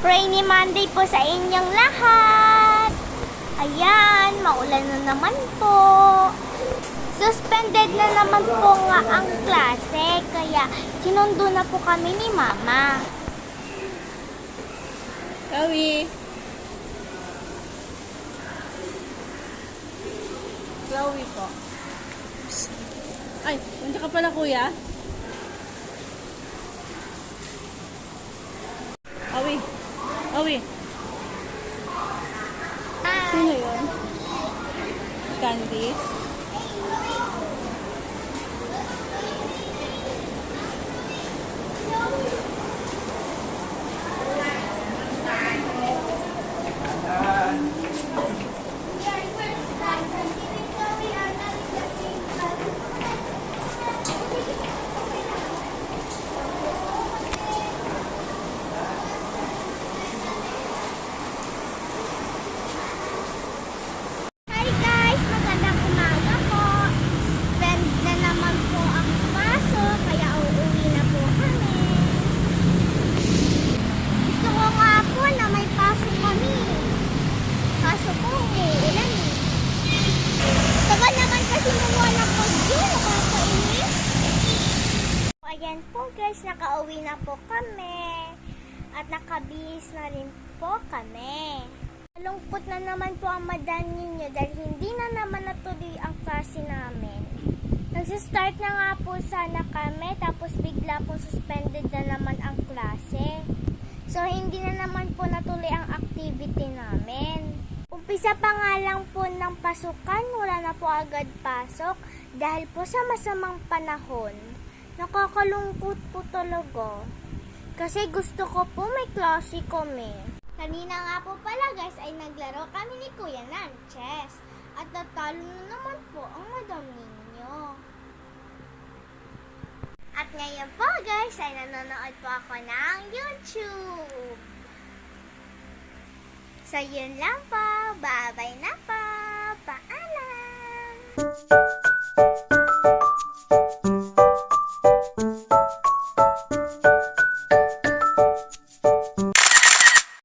Rainy Monday po sa inyong lahat. Ayan, maulan na naman po. Suspended na naman po nga ang klase, kaya sinundo na po kami ni Mama. Chloe. Chloe po. Psst. Ay, nandiyan ka pala, kuya. Awi. Awi. Sino yun? Candice? Hi guys, magandang umaga po. Suspend na naman po ang pasok, kaya uuwi na po kami. Gusto ko nga po na may pasok kami. Kaso po, ulan eh. Tagal naman kasi nawala po yun, nakakainis. Ayan po guys, nakauwi na po kami. At nakabihis na rin po kami. Malungkot na naman po ang madam ninyo dahil hindi na naman natuloy ang klase namin. Nagsistart na nga po sana kami tapos bigla po suspended na naman ang klase. So hindi na naman po natuloy ang activity namin. Umpisa pa nga lang po ng pasukan, wala na po agad pasok dahil po sa masamang panahon. Nakakalungkot po talaga. Kasi gusto ko po may klase kami. Kanina nga po pala guys ay naglaro kami ni Kuya ng chess. At natalo na naman po ang madam ninyo. At ngayon po guys ay nanonood po ako ng YouTube. So yun lang po. Bye-bye na po. Paalam!